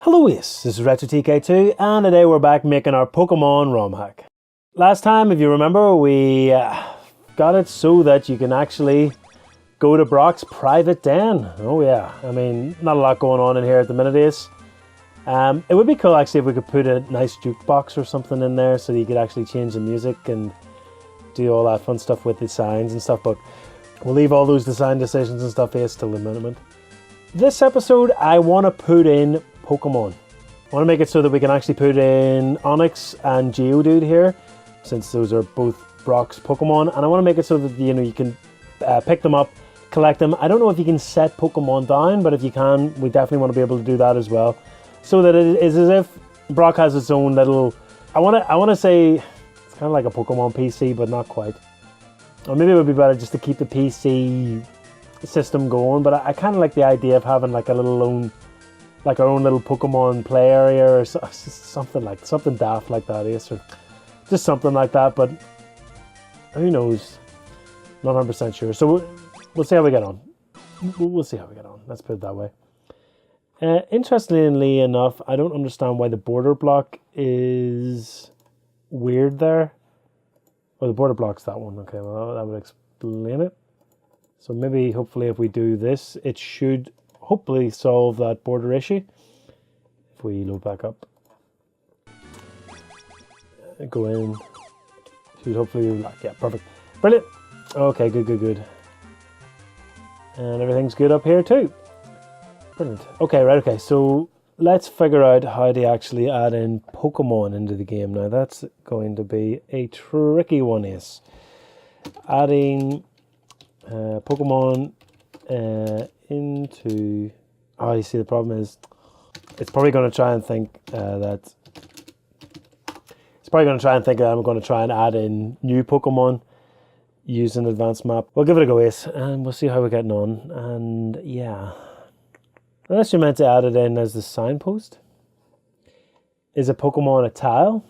Hello Ace, this is RetroTK2 and today we're back making our Pokémon Rom Hack. Last time, if you remember, we got it so that you can actually go to Brock's private den. Oh yeah, I mean, not a lot going on in here at the minute, Ace. It would be cool actually if we could put a nice jukebox or something in there so that you could actually change the music and do all that fun stuff with the signs and stuff, but we'll leave all those design decisions and stuff, Ace, till the moment. This episode, I want to put in Pokemon. I want to make it so that we can actually put in Onix and Geodude here, since those are both Brock's Pokemon, and I want to make it so that you can pick them up, collect them. I don't know if you can set Pokemon down, but if you can, we definitely want to be able to do that as well, so that it is as if Brock has its own little. I want to say it's kind of like a Pokemon PC, but not quite. Or maybe it would be better just to keep the PC system going, but I kind of like the idea of having like a little like our own little Pokemon play area or something daft like that, Ace, or just something like that, but who knows? Not 100% sure. So we'll see how we get on. We'll see how we get on. Let's put it that way. Interestingly enough, I don't understand why the border block is weird there. Oh, the border block's that one. Okay, well, that would explain it. So maybe, hopefully, if we do this, it should hopefully solve that border issue. If we load back up, go in, should hopefully like, yeah, perfect, brilliant. Okay, good, and everything's good up here too. Brilliant. Okay, right. Okay, so let's figure out how to actually add in Pokemon into the game. Now that's going to be a tricky one, Ace. Adding Pokemon into. Oh, you see, the problem is it's probably going to try and think that I'm going to try and add in new Pokemon using advanced map. We'll give it a go, Ace, and we'll see how we're getting on. And yeah, unless you're meant to add it in as the signpost. Is a Pokemon a tile?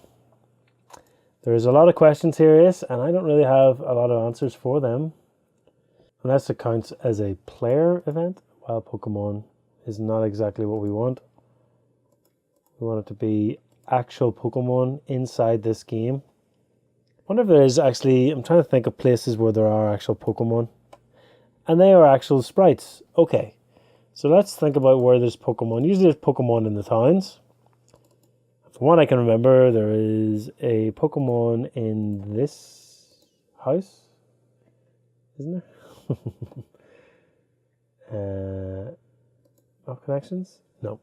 There's a lot of questions here, Ace, and I don't really have a lot of answers for them. Unless it counts as a player event, while Pokemon is not exactly what we want. We want it to be actual Pokemon inside this game. I wonder if there is actually, I'm trying to think of places where there are actual Pokemon. And they are actual sprites. Okay, so let's think about where there's Pokemon. Usually there's Pokemon in the towns. From what I can remember, there is a Pokemon in this house, isn't there? No connections? No.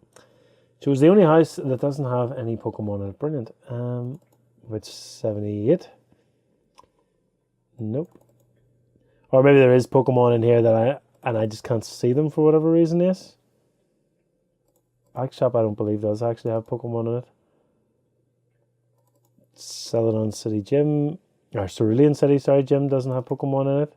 So it's the only house that doesn't have any Pokemon in it. Brilliant. Which 78? Nope. Or maybe there is Pokemon in here that I just can't see them for whatever reason, yes? Bike Shop, I don't believe does actually have Pokemon in it. Celadon City Gym, or Cerulean City, sorry, Gym doesn't have Pokemon in it.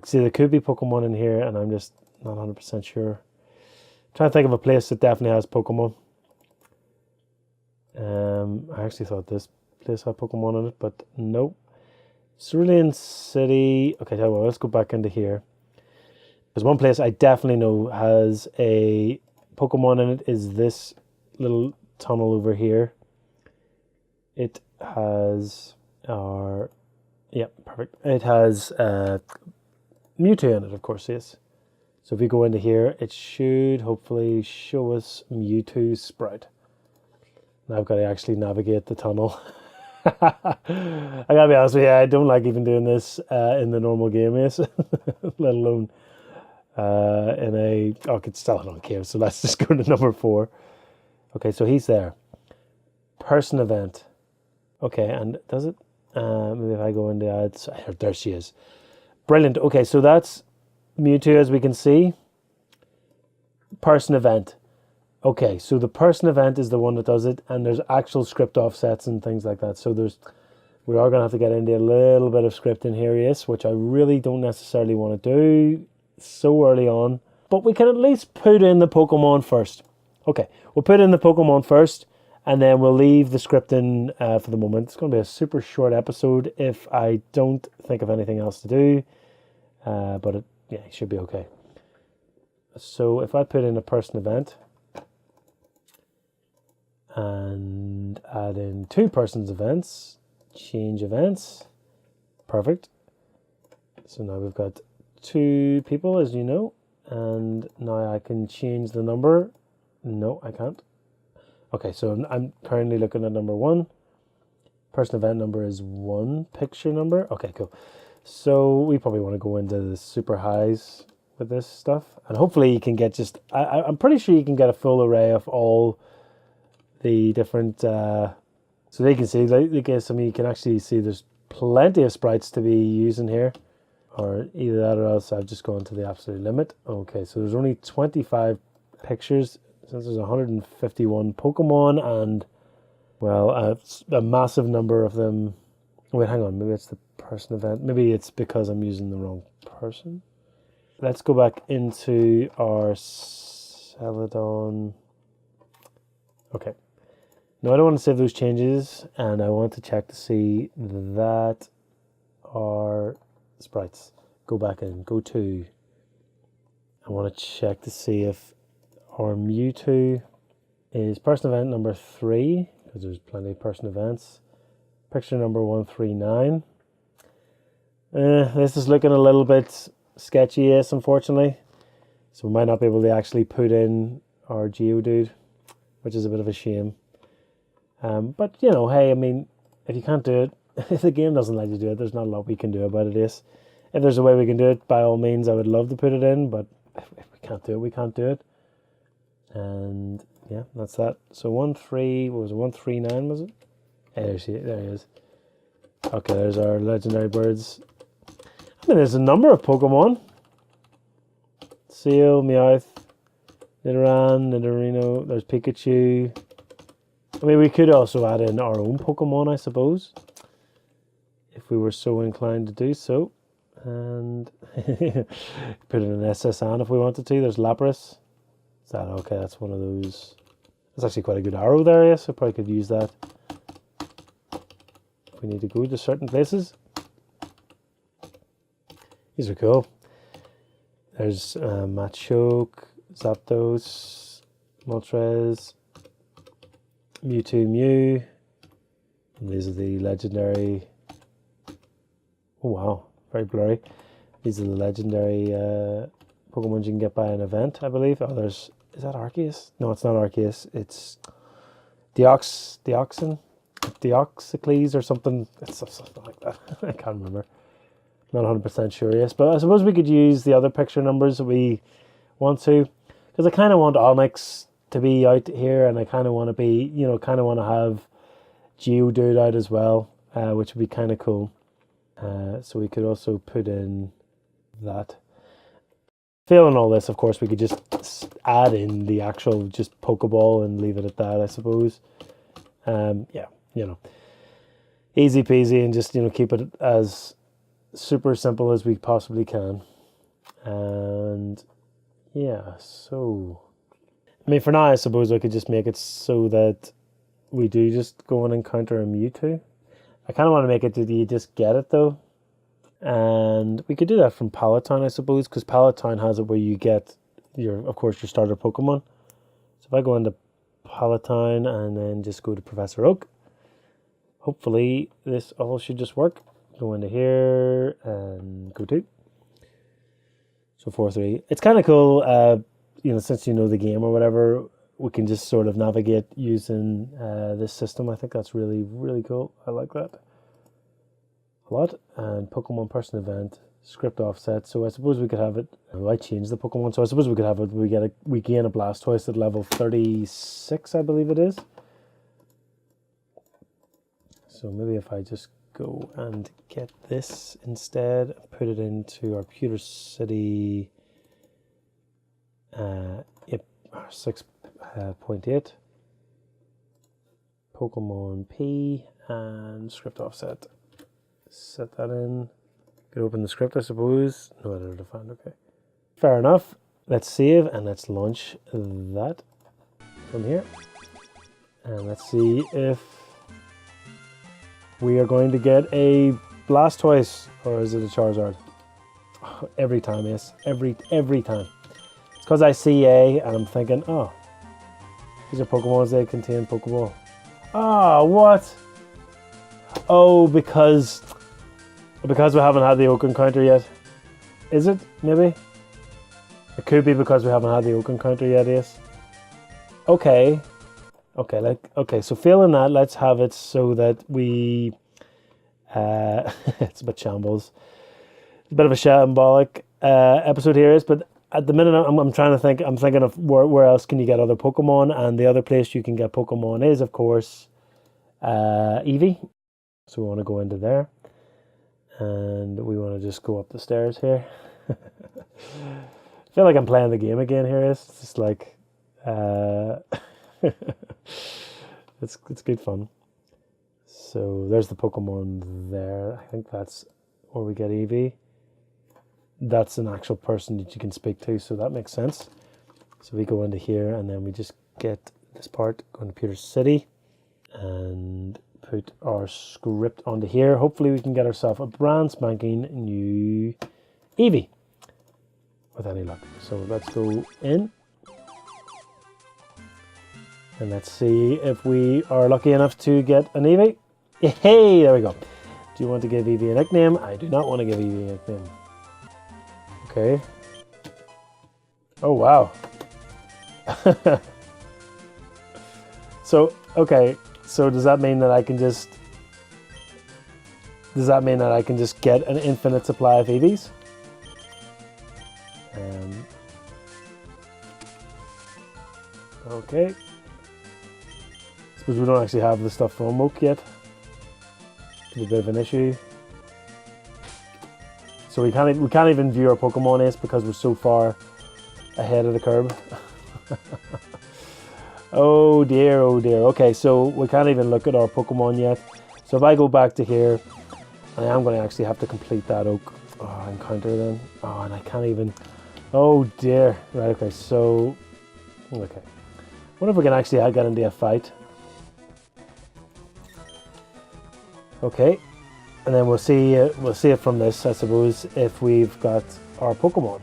See, there could be Pokemon in here, and I'm just not 100% sure. I'm trying to think of a place that definitely has Pokemon. I actually thought this place had Pokemon in it, but nope. Cerulean City. Okay, tell you what, let's go back into here. There's one place I definitely know has a Pokemon in it, is this little tunnel over here. It has yeah, perfect. It has Mewtwo in it, of course, yes. So if we go into here, it should hopefully show us Mewtwo's sprite. Now I've got to actually navigate the tunnel. I gotta be honest with you, I don't like even doing this in the normal game, yes. Let alone in a... Oh, I still don't care, so let's just go to number 4. Okay, so he's there. Person event. Okay, and does it? Maybe if I go into ads... There she is. Brilliant. Okay, so that's Mewtwo, as we can see. Person event. Okay, so the person event is the one that does it, and there's actual script offsets and things like that. So we are going to have to get into a little bit of script in here, yes, which I really don't necessarily want to do so early on. But we can at least put in the Pokemon first. Okay, we'll put in the Pokemon first, and then we'll leave the scripting for the moment. It's going to be a super short episode if I don't think of anything else to do. But it should be okay. So if I put in a person event, and add in 2 persons events, change events, perfect. So now we've got 2 people, as you know, and now I can change the number. No, I can't. Okay, so I'm currently looking at number 1. Person event number is 1 picture number. Okay, cool. So we probably want to go into the super highs with this stuff, and hopefully you can get just, I'm pretty sure you can get a full array of all the different, so they can see, like, you can actually see there's plenty of sprites to be using here, or either that or else I've just gone to the absolute limit. Okay, so there's only 25 pictures, since there's 151 Pokemon, and well, a massive number of them. Wait, hang on, maybe it's the person event. Maybe it's because I'm using the wrong person. Let's go back into our Celadon. Okay. Now I don't want to save those changes, and I want to check to see that our sprites. Go back in, go to. I want to check to see if our Mewtwo is person event number 3, because there's plenty of person events. Picture number 139. This is looking a little bit sketchy, yes, unfortunately. So we might not be able to actually put in our Geodude, which is a bit of a shame. But, you know, hey, I mean, if you can't do it, if the game doesn't let you do it, there's not a lot we can do about it, yes. If there's a way we can do it, by all means, I would love to put it in, but if we can't do it, we can't do it. And yeah, that's that. So 139, was it? There he is. Okay, there's our legendary birds. I mean, there's a number of Pokemon. Seal, Meowth, Nidoran, Nidorino, there's Pikachu. I mean, we could also add in our own Pokemon, I suppose, if we were so inclined to do so. And put in an SSN if we wanted to. There's Lapras. Is that okay? That's one of those. That's actually quite a good arrow there, yes. I probably could use that if we need to go to certain places. These are cool. There's Machoke, Zapdos, Moltres, Mewtwo, Mew. And these are the legendary. Oh wow, very blurry. These are the legendary Pokemon you can get by an event, I believe. Oh, is that Arceus? No, it's not Arceus. It's Deoxys or something. It's something like that. I can't remember. Not 100% sure, yes. But I suppose we could use the other picture numbers that we want to. Because I kind of want Onix to be out here, and I kind of want to be, you know, kind of want to have Geodude out as well, which would be kind of cool. So we could also put in that. Failing all this, of course, we could just add in the actual just Pokeball and leave it at that, I suppose. Yeah, you know, easy peasy, and just, you know, keep it as super simple as we possibly can. And yeah, so I mean, for now, I suppose I could just make it so that we do just go and encounter a Mewtwo. I kind of want to make it that you just get it though. And we could do that from Palatine, I suppose, because Palatine has it where you get of course, your starter Pokemon. So if I go into Palatine and then just go to Professor Oak, hopefully this all should just work. Go into here and go to. So 4-3. It's kind of cool, you know, since you know the game or whatever, we can just sort of navigate using this system. I think that's really, really cool. I like that a lot. And Pokemon person event, script offset. So I suppose we could have it. I changed the Pokemon, so I suppose we could have it. We gain a Blastoise at level 36, I believe it is. So maybe if I just go and get this instead, put it into our Pewter City 6.8 Pokemon P and script offset. Set that in. Could open the script, I suppose. No editor defined. Okay, fair enough. Let's save and let's launch that from here, and let's see if we are going to get a Blastoise, or is it a Charizard? Oh, every time, yes. Every time. It's because I see A and I'm thinking, oh, These are Pokemons, they contain Pokeball. Ah, what? Oh, because we haven't had the Oak encounter yet. Is it? Maybe? It could be because we haven't had the Oak encounter yet, Ace. Okay. Okay, so failing that, let's have it so that we... it's a bit shambles. It's a bit of a shambolic episode here, is, but at the minute I'm trying to think, I'm thinking of where else can you get other Pokemon, and the other place you can get Pokemon is, of course, Eevee. So we want to go into there, and we want to just go up the stairs here. I feel like I'm playing the game again here. It's just like, it's good fun. So there's the Pokemon there. I think that's where we get Eevee. That's an actual person that you can speak to, so that makes sense. So we go into here, and then we just get this part, go into Pewter City, and put our script onto here. Hopefully we can get ourselves a brand spanking new Eevee with any luck. So let's go in, and let's see if we are lucky enough to get an Eevee. Hey, there we go. Do you want to give Eevee a nickname? I do not want to give Eevee a nickname. Okay. Oh, wow. So, okay. So does that mean that I can just... Does that mean that I can just get an infinite supply of Eevees? Okay. Suppose we don't actually have the stuff from Oak yet. Could be a bit of an issue. So we can't even view our Pokemon Ace because we're so far ahead of the curve. Oh dear, oh dear. Okay, so we can't even look at our Pokemon yet. So if I go back to here, I am going to actually have to complete that Oak encounter then. Oh, and I can't even... Oh dear. Right, okay, so... Okay. What if we can actually get into a fight? Okay. And then we'll see it from this, I suppose, if we've got our Pokemon.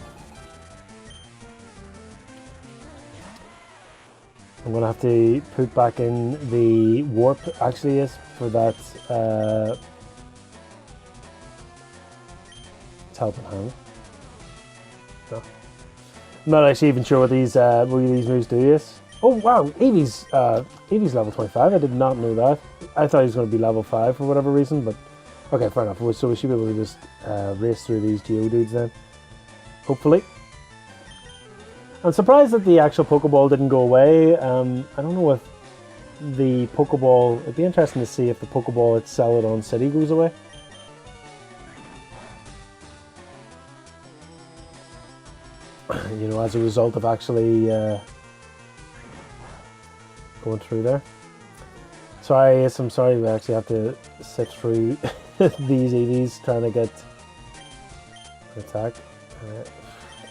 I'm going to have to put back in the warp, actually, is for that. It's helping hand. No. I'm not actually even sure what these moves do. Is. Oh wow, Eevee's level 25. I did not know that. I thought he was going to be level 5 for whatever reason, but okay, fair enough. So we should be able to just race through these Geodudes then, hopefully. I'm surprised that the actual Pokeball didn't go away. I don't know if the Pokeball... It'd be interesting to see if the Pokeball at Celadon City goes away. You know, as a result of actually going through there. Sorry, yes, I'm sorry we actually have to sit through these EVs trying to get an attack.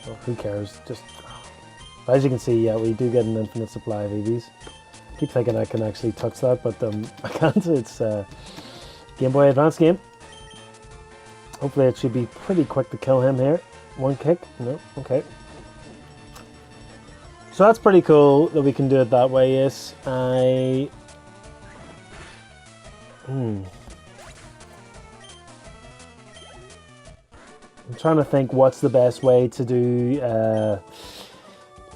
Well, who cares? Just... As you can see, yeah, we do get an infinite supply of EVs. I keep thinking I can actually touch that, but I can't. It's a Game Boy Advance game. Hopefully it should be pretty quick to kill him here. One kick. No, okay. So that's pretty cool that we can do it that way, yes. I'm trying to think what's the best way to do...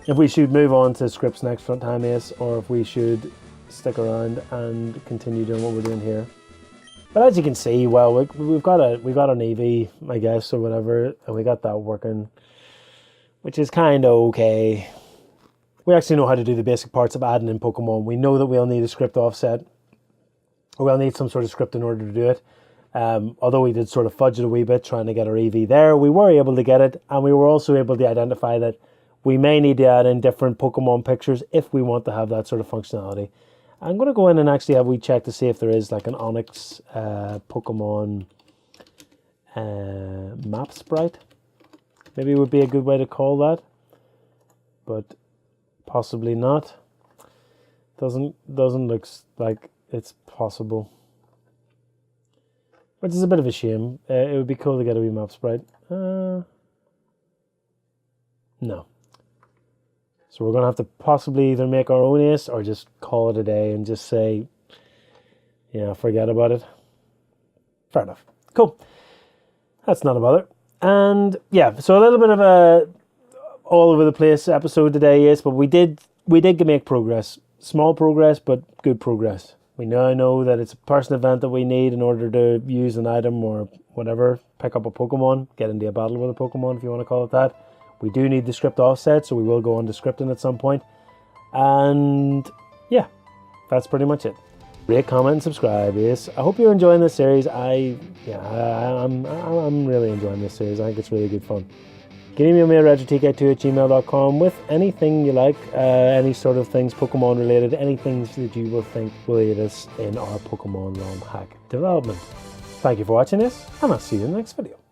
if we should move on to scripts next time, yes, or if we should stick around and continue doing what we're doing here. But as you can see, well, we've got an Eevee, I guess, or whatever, and we got that working, which is kind of okay. We actually know how to do the basic parts of adding in Pokemon. We know that we'll need a script offset, or we'll need some sort of script in order to do it. Although we did sort of fudge it a wee bit trying to get our Eevee there, we were able to get it, and we were also able to identify that we may need to add in different Pokemon pictures if we want to have that sort of functionality. I'm going to go in and actually have we check to see if there is like an Onix Pokemon map sprite. Maybe it would be a good way to call that, but possibly not. Doesn't look like it's possible, which is a bit of a shame. It would be cool to get a wee map sprite. No. So we're going to have to possibly either make our own ace or just call it a day and just say, yeah, forget about it. Fair enough. Cool. That's not a bother. And yeah, so a little bit of a all over the place episode today, yes, but we did make progress. Small progress, but good progress. We now know that it's a person event that we need in order to use an item or whatever, pick up a Pokemon, get into a battle with a Pokemon, if you want to call it that. We do need the script offset, so we will go on to scripting at some point. And yeah, that's pretty much it. Rate, comment, and subscribe. Yes, I hope you're enjoying this series. I'm really enjoying this series. I think it's really good fun. You can email me at retrotk2@gmail.com with anything you like, any sort of things Pokemon related, anything that you will think will aid us in our Pokemon Rom Hack development. Thank you for watching this, and I'll see you in the next video.